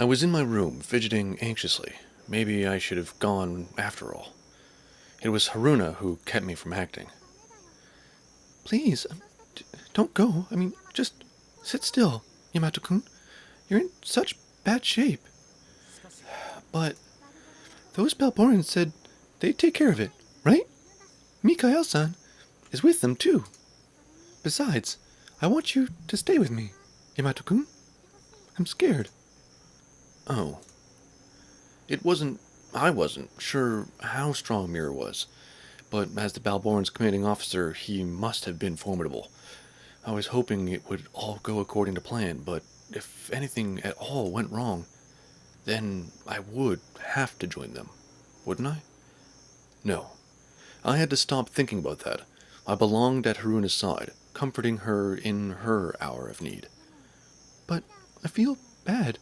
I was in my room, fidgeting anxiously. Maybe I should have gone after all. It was Haruna who kept me from acting. Please, don't go. Just sit still, Yamato-kun. You're in such bad shape. But those Balborans said they'd take care of it, right? Mikael-san is with them, too. Besides, I want you to stay with me, Yamato-kun. I'm scared. Oh. I wasn't sure how strong Mirror was, but as the Balborn's commanding officer, he must have been formidable. I was hoping it would all go according to plan, but if anything at all went wrong, then I would have to join them, wouldn't I? No. I had to stop thinking about that. I belonged at Haruna's side, comforting her in her hour of need. But I feel bad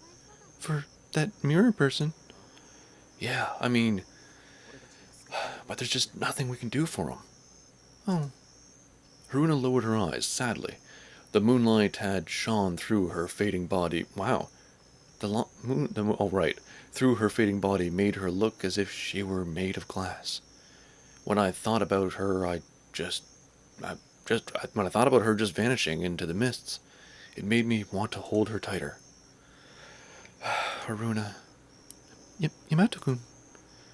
for that mirror person. Yeah, but there's just nothing we can do for him. Oh. Haruna lowered her eyes, sadly. The moonlight had shone through her fading body. Wow. Through her fading body made her look as if she were made of glass. When I thought about her just vanishing into the mists, it made me want to hold her tighter. Haruna. Yamato-kun.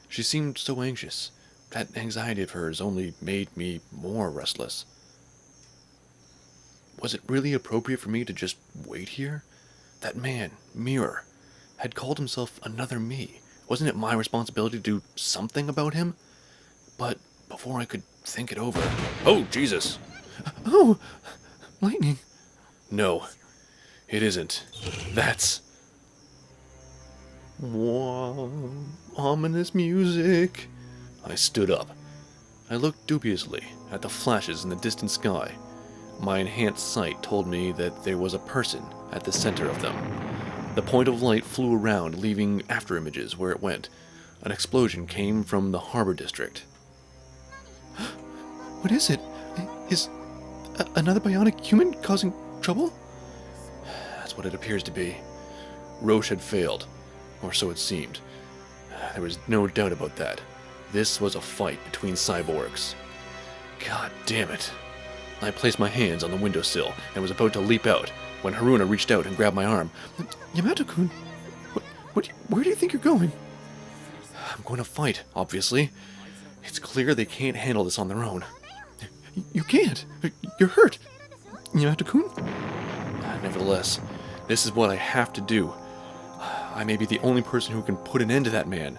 She seemed so anxious. That anxiety of hers only made me more restless. Was it really appropriate for me to just wait here? That man, Mirror, had called himself another me. Wasn't it my responsibility to do something about him? But before I could think it over... Oh, Jesus! Oh! Lightning! No, it isn't. That's... Wow, ominous music. I stood up. I looked dubiously at the flashes in the distant sky. My enhanced sight told me that there was a person at the center of them. The point of light flew around, leaving afterimages where it went. An explosion came from the harbor district. What is it? Is another bionic human causing trouble? That's what it appears to be. Roche had failed, or so it seemed. There was no doubt about that. This was a fight between cyborgs. God damn it. I placed my hands on the windowsill and was about to leap out when Haruna reached out and grabbed my arm. Yamato-kun, where do you think you're going? I'm going to fight, obviously. It's clear they can't handle this on their own. You can't. You're hurt. Yamato-kun? Nevertheless, this is what I have to do. I may be the only person who can put an end to that man.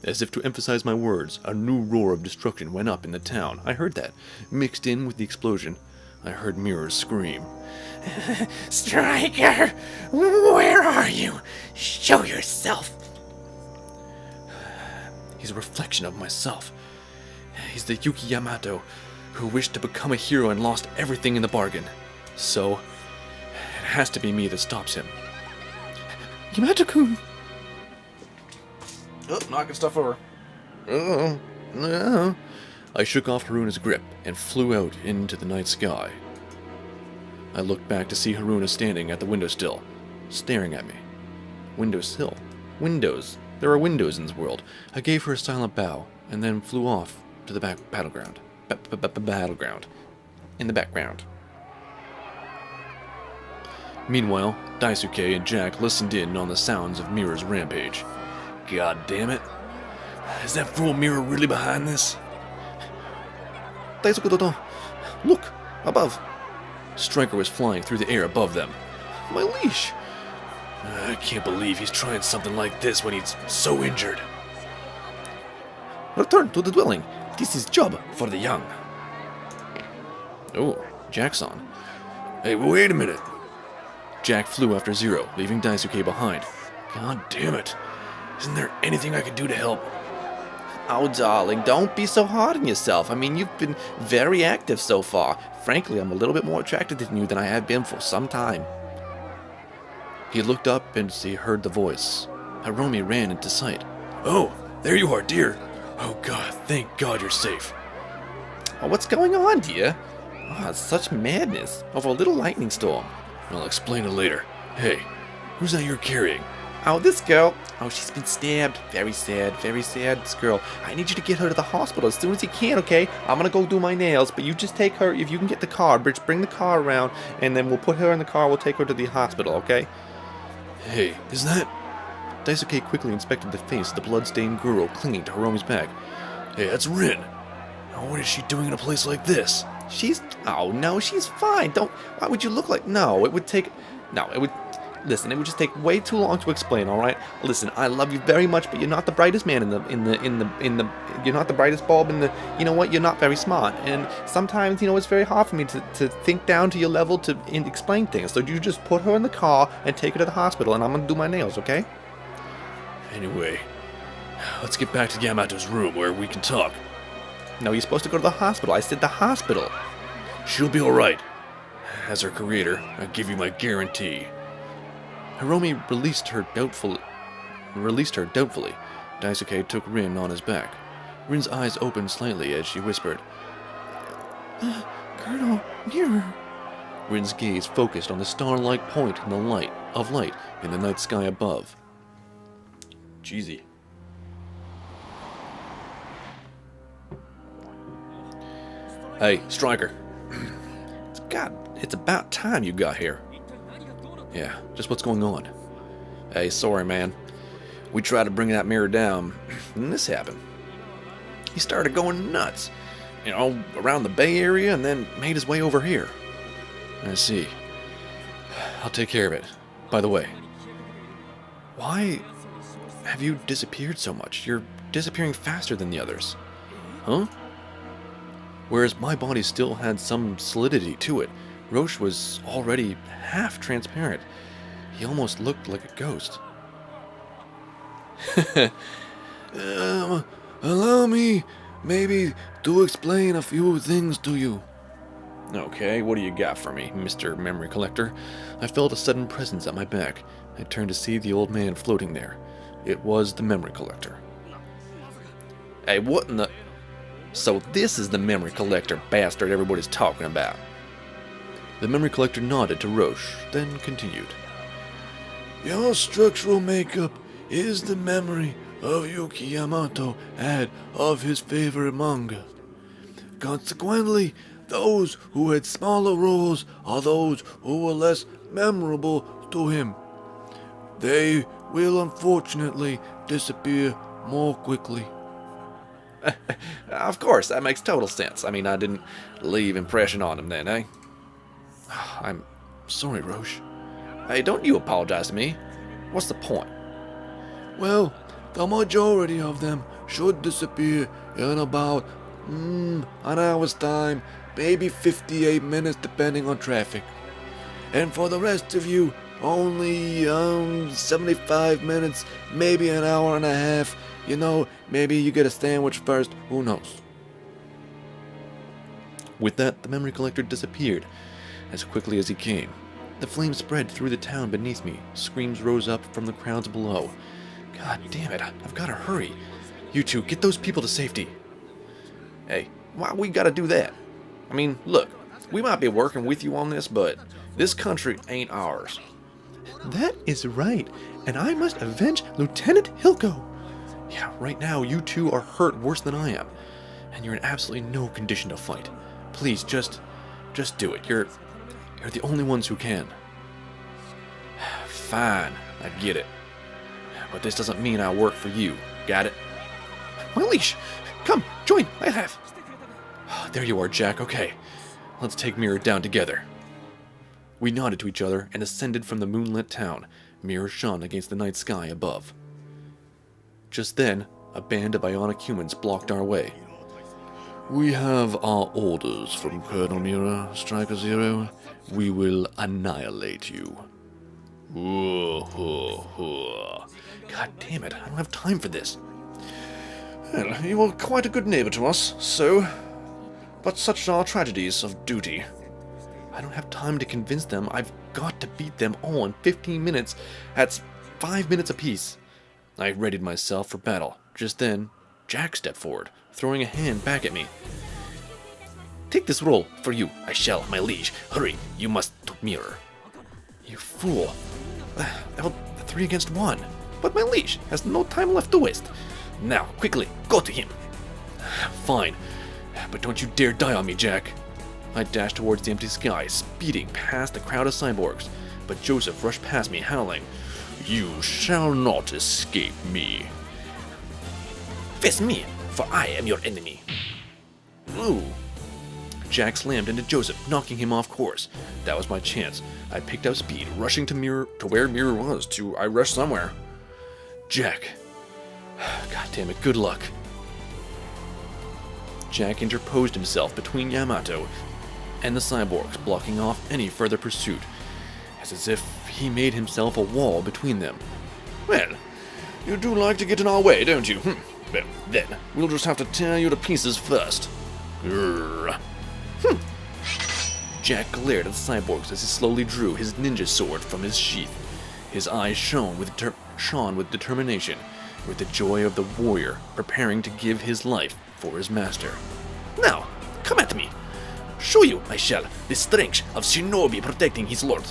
As if to emphasize my words, a new roar of destruction went up in the town. I heard that. Mixed in with the explosion, I heard Mirrors scream. Stryker! Where are you? Show yourself! He's a reflection of myself. He's the Yuki Yamato who wished to become a hero and lost everything in the bargain. So, it has to be me that stops him. Yamato-kun! Oh, knocking stuff over. No. I shook off Haruna's grip and flew out into the night sky. I looked back to see Haruna standing at the windowsill, staring at me. Windowsill? Windows. There are windows in this world. I gave her a silent bow, and then flew off to the battleground. Battleground. In the background. Meanwhile, Daisuke and Jack listened in on the sounds of Mirror's rampage. God damn it. Is that fool Mirror really behind this? Daisuke-dodo, look, above. Stryker was flying through the air above them. My leash! I can't believe he's trying something like this when he's so injured. Return to the dwelling. This is job for the young. Oh, Jack's on. Hey, wait a minute. Jack flew after Zero, leaving Daisuke behind. God damn it. Isn't there anything I can do to help? Oh, darling, don't be so hard on yourself. You've been very active so far. Frankly, I'm a little bit more attracted to you than I have been for some time. He looked up and he heard the voice. Hiromi ran into sight. Oh, there you are, dear. Oh, God, thank God you're safe. Oh, what's going on, dear? Oh, it's such madness over a little lightning storm. I'll explain it later. Hey, who's that you're carrying? Oh, this girl. Oh, she's been stabbed. Very sad, this girl. I need you to get her to the hospital as soon as you can, okay? I'm gonna go do my nails, but you just take her, if you can get the car, bring the car around, and then we'll put her in the car, we'll take her to the hospital, okay? Hey, is that... Daisuke quickly inspected the face of the blood-stained girl clinging to Hiromi's back. Hey, that's Rin. Now, what is she doing in a place like this? Oh, no, she's fine. Why would you look like... No, it would Listen, it would just take way too long to explain, all right? Listen, I love you very much, but you're not the brightest man you're not the brightest bulb you know what? You're not very smart. And sometimes, it's very hard for me to think down to your level to explain things. So you just put her in the car and take her to the hospital, and I'm going to do my nails, okay? Anyway, let's get back to Yamato's room where we can talk. No, you're supposed to go to the hospital. I said the hospital. She'll be alright. As her creator, I give you my guarantee. Hiromi released her doubtfully. Daisuke took Rin on his back. Rin's eyes opened slightly as she whispered, Colonel, mirror. Rin's gaze focused on the star-like point in the light in the night sky above. Jeezy. Hey, Stryker. It's about time you got here. Yeah, just what's going on? Hey, sorry, man. We tried to bring that mirror down, and this happened. He started going nuts, around the Bay Area, and then made his way over here. I see. I'll take care of it. By the way, why have you disappeared so much? You're disappearing faster than the others. Huh? Whereas my body still had some solidity to it, Roche was already half transparent. He almost looked like a ghost. Allow me, maybe, to explain a few things to you. Okay, what do you got for me, Mr. Memory Collector? I felt a sudden presence at my back. I turned to see the old man floating there. It was the Memory Collector. Hey, what in the... So this is the Memory Collector bastard everybody's talking about. The Memory Collector nodded to Roche, then continued. Your structural makeup is the memory of Yuki Yamato had of his favorite manga. Consequently, those who had smaller roles are those who were less memorable to him. They will unfortunately disappear more quickly. Of course, that makes total sense. I mean, I didn't leave impression on him then, eh? I'm sorry, Roche. Hey, don't you apologize to me. What's the point? Well, the majority of them should disappear in about an hour's time, maybe 58 minutes depending on traffic. And for the rest of you, only 75 minutes, maybe an hour and a half. Maybe you get a sandwich first, who knows? With that, the Memory Collector disappeared as quickly as he came. The flames spread through the town beneath me. Screams rose up from the crowds below. God damn it, I've got to hurry. You two, get those people to safety. Hey, why we gotta do that? I mean, look, we might be working with you on this, but this country ain't ours. That is right, and I must avenge Lieutenant Hilko. Yeah, right now you two are hurt worse than I am, and you're in absolutely no condition to fight. Please, just do it. You're the only ones who can. Fine, I get it. But this doesn't mean I work for you. Got it? My leash! Come, join, I have. There you are, Jack. Okay, let's take Mirror down together. We nodded to each other and ascended from the moonlit town. Mirror shone against the night sky above. Just then, a band of bionic humans blocked our way. We have our orders from Colonel Mirror, Striker Zero. We will annihilate you. God damn it, I don't have time for this. Well, you were quite a good neighbor to us, so... But such are tragedies of duty. I don't have time to convince them. I've got to beat them all in 15 minutes. That's 5 minutes apiece. I readied myself for battle. Just then, Jack stepped forward, throwing a hand back at me. Take this roll for you. I shall, my liege. Hurry, you must to Mirror. You fool. 3 against 1. But my leash has no time left to waste. Now, quickly, go to him. Fine, but don't you dare die on me, Jack. I dashed towards the empty sky, speeding past the crowd of cyborgs, but Joseph rushed past me, howling, "You shall not escape me." Face me, for I am your enemy. Ooh. Jack slammed into Joseph, knocking him off course. That was my chance. I picked up speed, rushing to where Mirror was. I rushed somewhere. Jack. God damn it, good luck. Jack interposed himself between Yamato and the cyborgs, blocking off any further pursuit, as if he made himself a wall between them. Well, you do like to get in our way, don't you? Well, then, we'll just have to tear you to pieces first. Grrr. Jack glared at the cyborgs as he slowly drew his ninja sword from his sheath. His eyes shone with determination, with the joy of the warrior preparing to give his life for his master. Now, come at me. Show you, I shall, the strength of shinobi protecting his lord.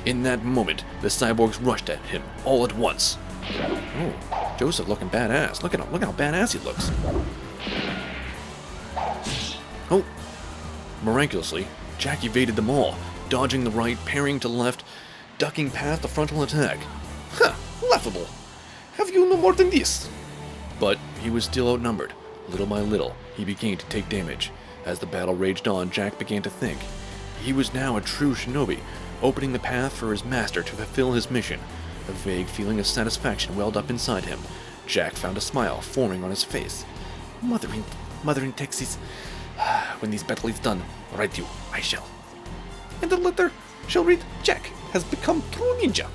In that moment, the cyborgs rushed at him all at once. Oh, Joseph looking badass. Look how badass he looks. Oh, miraculously, Jack evaded them all, dodging the right, parrying to left, ducking past the frontal attack. Ha! Laughable. Have you no more than this? But he was still outnumbered. Little by little, he began to take damage. As the battle raged on, Jack began to think. He was now a true shinobi, opening the path for his master to fulfill his mission. A vague feeling of satisfaction welled up inside him. Jack found a smile forming on his face. Mother in Texas. When this battle is done, write you, I shall. And the letter shall read, Jack has become true ninja.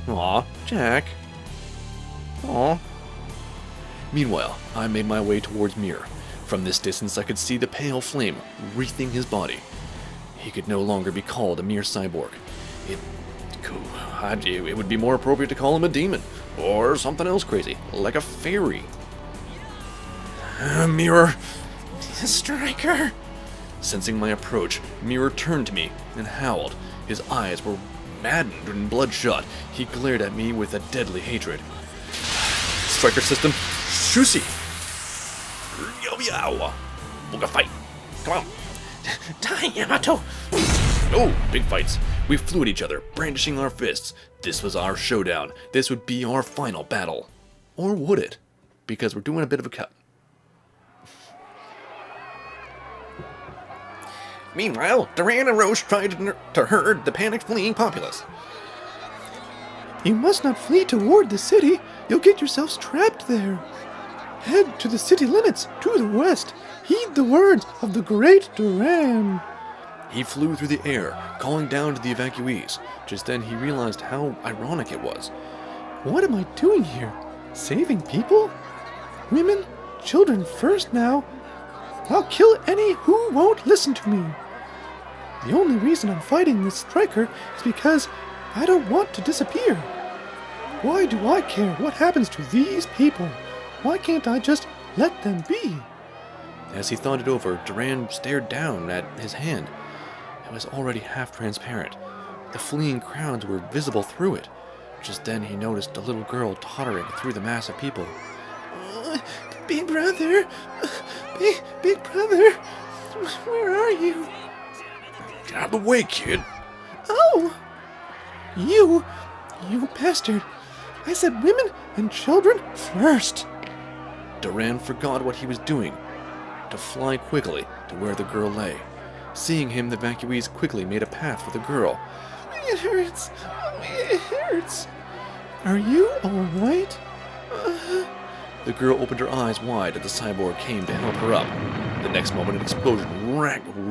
Aw, Jack. Aw. Meanwhile, I made my way towards Mirror. From this distance, I could see the pale flame wreathing his body. He could no longer be called a mere cyborg. It would be more appropriate to call him a demon, or something else crazy, like a fairy. Mirror! Stryker! Sensing my approach, Mirror turned to me and howled. His eyes were maddened and bloodshot. He glared at me with a deadly hatred. Stryker system, Shushi! Yo! Booga fight! Come on! Die, Yamato! Oh, big fights. We flew at each other, brandishing our fists. This was our showdown. This would be our final battle. Or would it? Because we're doing a bit of a cut. Meanwhile, Duran and Roche tried to herd the panicked fleeing populace. You must not flee toward the city. You'll get yourselves trapped there. Head to the city limits, to the west. Heed the words of the great Duran. He flew through the air, calling down to the evacuees. Just then he realized how ironic it was. What am I doing here? Saving people? Women, children first now. I'll kill any who won't listen to me. The only reason I'm fighting this Stryker is because I don't want to disappear. Why do I care what happens to these people? Why can't I just let them be? As he thought it over, Duran stared down at his hand. It was already half transparent. The fleeing crowds were visible through it. Just then he noticed a little girl tottering through the mass of people. Big brother, big brother, where are you? Get out of the way, kid. Oh! You bastard. I said women and children first. Duran forgot what he was doing to fly quickly to where the girl lay. Seeing him, the evacuees quickly made a path for the girl. It hurts. It hurts. Are you all right? The girl opened her eyes wide as the cyborg came to help her up. The next moment, an explosion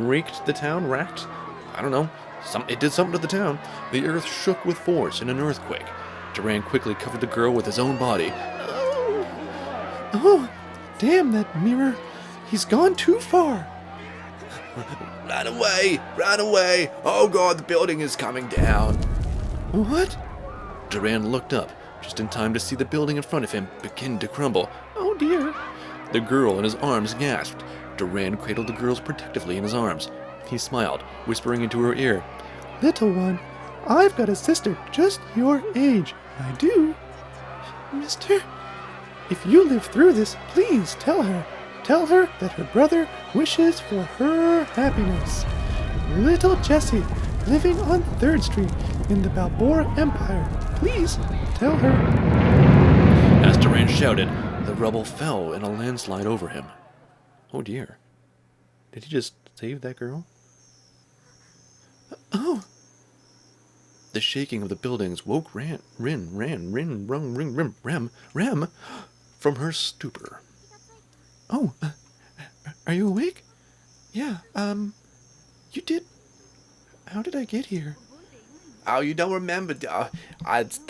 raked the town. I don't know. It did something to the town. The earth shook with force in an earthquake. Duran quickly covered the girl with his own body. Oh, damn that mirror. He's gone too far. Run away! Run away! Oh god, the building is coming down. What? Duran looked up, just in time to see the building in front of him begin to crumble. Oh dear. The girl in his arms gasped. Duran cradled the girl protectively in his arms. He smiled, whispering into her ear, Little one, I've got a sister just your age. I do. Mister, if you live through this, please tell her. Tell her that her brother wishes for her happiness. Little Jessie, living on 3rd Street in the Balboa Empire. Please tell her. As Duran shouted, the rubble fell in a landslide over him. Oh dear. Did he just save that girl? Oh. The shaking of the buildings woke Rem from her stupor. Oh, are you awake? Yeah, you did. How did I get here? Oh, you don't remember? It's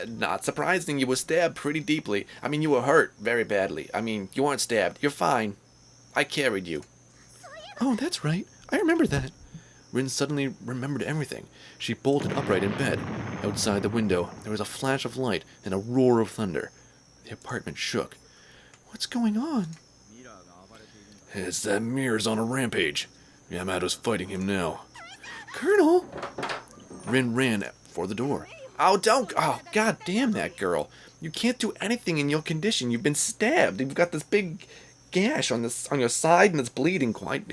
not surprising. You were stabbed pretty deeply. I mean, you were hurt very badly. I mean, you weren't stabbed. You're fine. I carried you. Oh, that's right. I remember that. Rin suddenly remembered everything. She bolted upright in bed. Outside the window, there was a flash of light and a roar of thunder. The apartment shook. What's going on? It's that Mirror's on a rampage. Yamato's fighting him now. Colonel! Rin ran for the door. Oh, don't. Oh, god damn that girl. You can't do anything in your condition. You've been stabbed. You've got this big gash on your side, and it's bleeding quite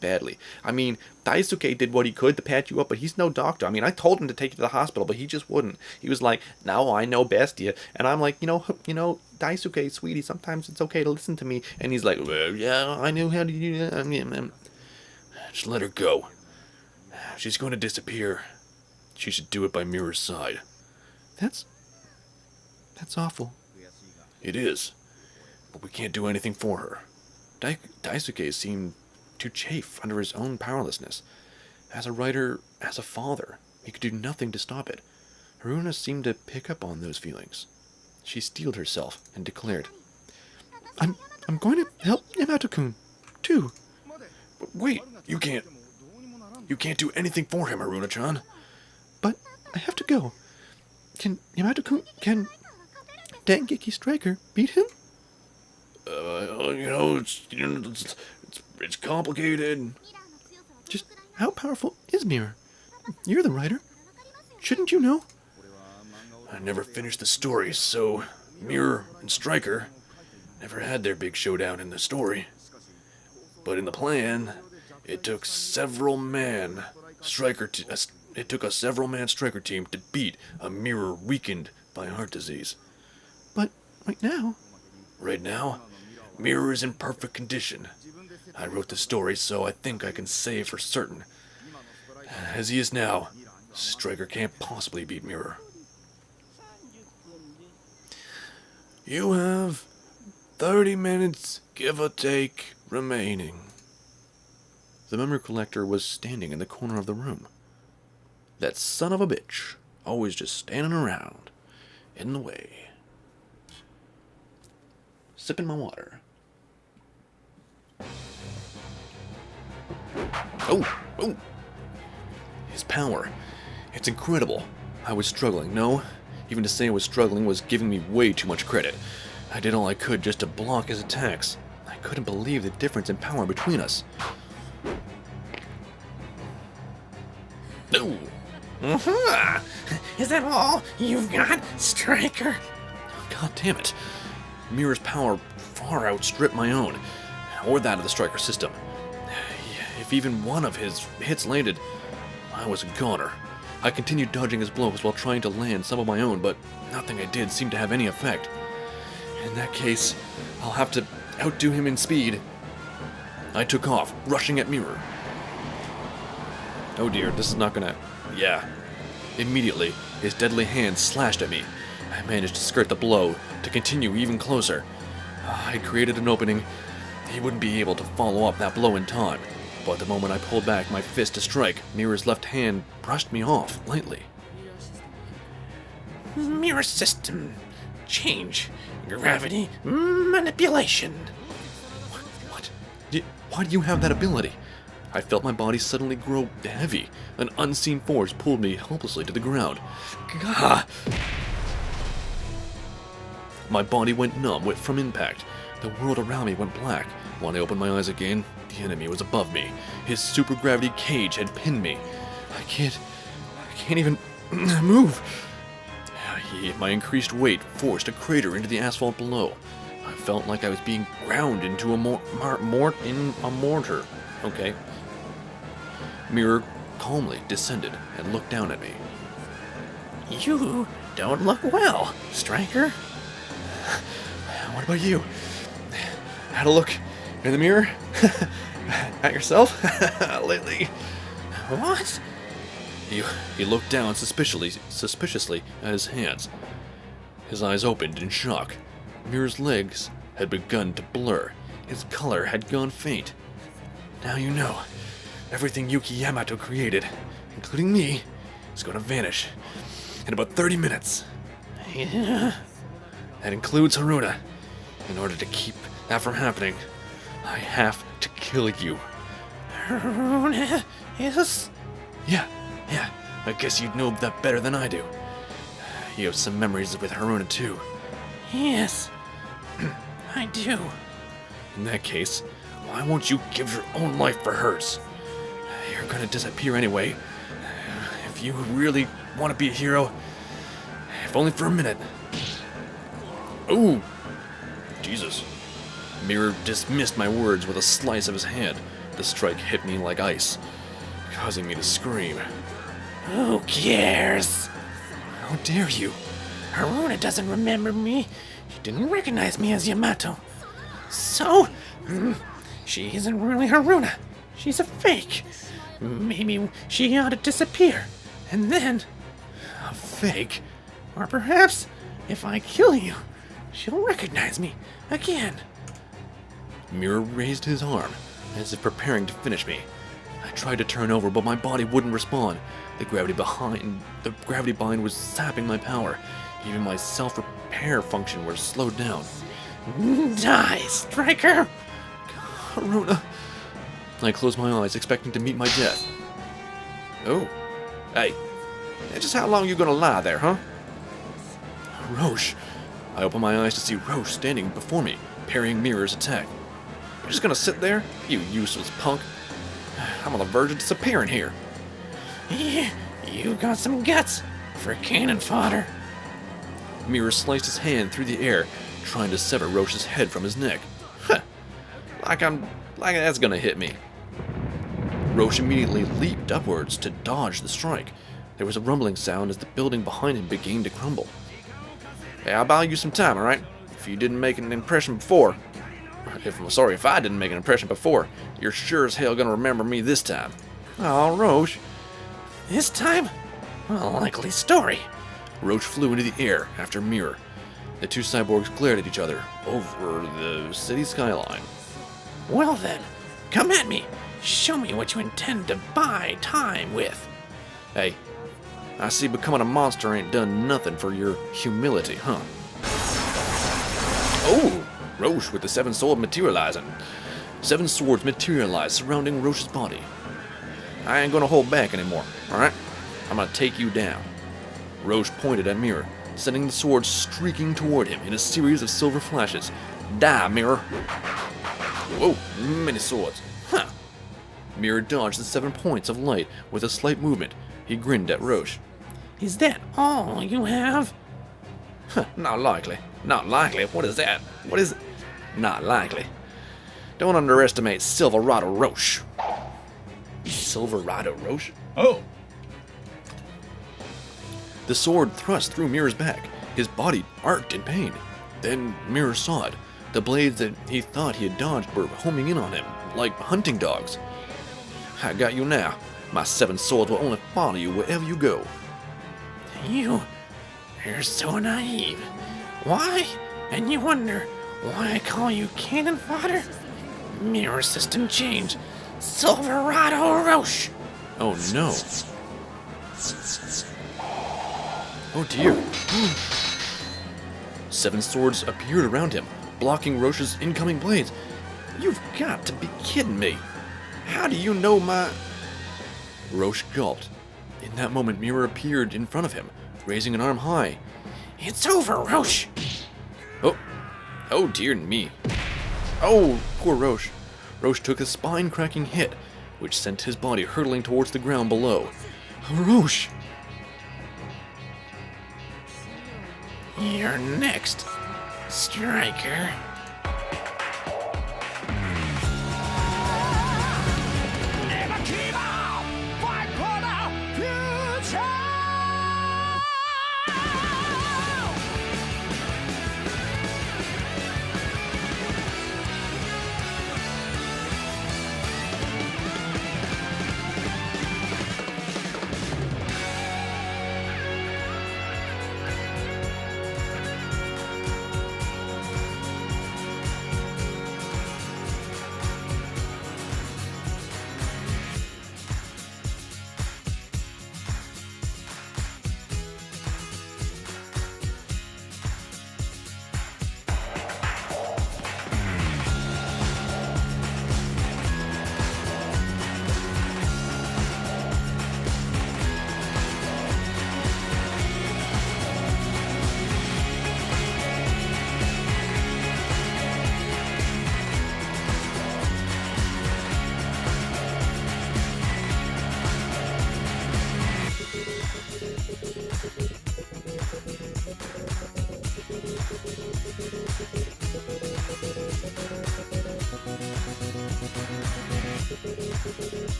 badly. I mean, Daisuke did what he could to patch you up, but he's no doctor. I mean, I told him to take you to the hospital, but he just wouldn't. He was like, "No, I know best, you." And I'm like, you know, Daisuke, sweetie, sometimes it's okay to listen to me. And he's like, "Well, yeah, I knew how to do that." Just let her go. She's going to disappear. She should do it by Mirror's side. That's awful. It is. But we can't do anything for her. Daisuke seemed to chafe under his own powerlessness. As a writer, as a father, he could do nothing to stop it. Haruna seemed to pick up on those feelings. She steeled herself and declared, I'm going to help Yamato-kun, too. Wait, you can't do anything for him, Haruna-chan. But I have to go. Can Dengeki Stryker beat him? It's complicated. Just how powerful is Mirror? You're the writer. Shouldn't you know? I never finished the story, so Mirror and Stryker never had their big showdown in the story. But in the plan, it took a several-man Stryker team to beat a Mirror weakened by heart disease. But right now, Mirror is in perfect condition. I wrote the story, so I think I can say for certain. As he is now, Stryker can't possibly beat Mirror. You have 30 minutes, give or take, remaining. the memory collector was standing in the corner of the room. That son of a bitch, always just standing around, in the way. Sipping my water. Oh! His power. It's incredible. I was struggling. No, even to say I was struggling was giving me way too much credit. I did all I could just to block his attacks. I couldn't believe the difference in power between us. No! Is that all you've got, Stryker? God damn it. Mirror's power far outstripped my own, or that of the Stryker system. If even one of his hits landed, I was a goner. I continued dodging his blows while trying to land some of my own, but nothing I did seemed to have any effect. In that case, I'll have to outdo him in speed. I took off, rushing at Mirror. Oh dear, this is not gonna... Yeah. Immediately, his deadly hand slashed at me. I managed to skirt the blow, to continue even closer. I created an opening. He wouldn't be able to follow up that blow in time. But the moment I pulled back my fist to strike, Mirror's left hand brushed me off lightly. Mirror system. Change. Gravity manipulation. What? Why do you have that ability? I felt my body suddenly grow heavy. An unseen force pulled me helplessly to the ground. Gah! My body went numb from impact. The world around me went black. When I opened my eyes again, the enemy was above me. His supergravity cage had pinned me. I I can't even move. My increased weight forced a crater into the asphalt below. I felt like I was being ground into a mortar. Okay. Mirror calmly descended and looked down at me. You don't look well, Stryker. What about you? Had a look in the mirror at yourself lately? What? He looked down suspiciously at his hands. His eyes opened in shock. Mirror's legs had begun to blur. His color had gone faint. Now you know. Everything Yuki Yamato created, including me, is going to vanish in about 30 minutes. Yeah. That includes Haruna. In order to keep that from happening, I have to kill you. Haruna is... Yeah. I guess you'd know that better than I do. You have some memories with Haruna too. Yes, I do. In that case, why won't you give your own life for hers? You're gonna disappear anyway. If you really want to be a hero, if only for a minute. Ooh! Jesus. Mirror dismissed my words with a slice of his hand. The strike hit me like ice, causing me to scream. Who cares? How dare you? Haruna doesn't remember me. She didn't recognize me as Yamato. So, she isn't really Haruna. She's a fake. Maybe she ought to disappear. And then... A fake? Or perhaps, if I kill you, she'll recognize me again. Mirror raised his arm, as if preparing to finish me. I tried to turn over, but my body wouldn't respond. The gravity bind was sapping my power. Even my self-repair function was slowed down. Die, Stryker! Haruna. I closed my eyes, expecting to meet my death. Oh. Hey. Just how long you gonna lie there, huh? Roche. I opened my eyes to see Roche standing before me, parrying Mirror's attack. You're just gonna sit there? You useless punk. I'm on the verge of disappearing here. You got some guts for cannon fodder. Mirror sliced his hand through the air, trying to sever Roche's head from his neck. Like that's gonna hit me. Roche immediately leaped upwards to dodge the strike. There was a rumbling sound as the building behind him began to crumble. Hey, I'll buy you some time, alright? If you didn't make an impression before. If I didn't make an impression before, you're sure as hell gonna remember me this time. Oh, Roche. This time? A likely story. Roche flew into the air after Mirror. The two cyborgs glared at each other over the city skyline. Well then, come at me. Show me what you intend to buy time with. Hey, I see becoming a monster ain't done nothing for your humility, huh? Oh! Roche with the seven sword materializing. 7 swords materialize surrounding Roche's body. I ain't gonna hold back anymore, alright? I'm gonna take you down. Roche pointed at Mirror, sending the sword streaking toward him in a series of silver flashes. Die, Mirror! Whoa, many swords. Huh! Mirror dodged the 7 points of light with a slight movement. He grinned at Roche. Is that all you have? Not likely. Not likely? What is that? What is it? Not likely. Don't underestimate Silverado Roche. Silverado Roche? Oh! The sword thrust through Mirror's back. His body arced in pain. Then Mirror saw it. The blades that he thought he had dodged were homing in on him, like hunting dogs. I got you now. My 7 swords will only follow you wherever you go. You're so naive. Why? And you wonder why I call you cannon fodder? Mirror system change. Silverado Roche. Oh no. Oh dear. 7 swords appeared around him, blocking Roche's incoming blades. You've got to be kidding me. How do you know my... Roche gulped. In that moment, Mirror appeared in front of him, raising an arm high. It's over, Roche. Oh dear me. Oh, poor Roche. Roche took a spine-cracking hit, which sent his body hurtling towards the ground below. Roche! You're next, Stryker.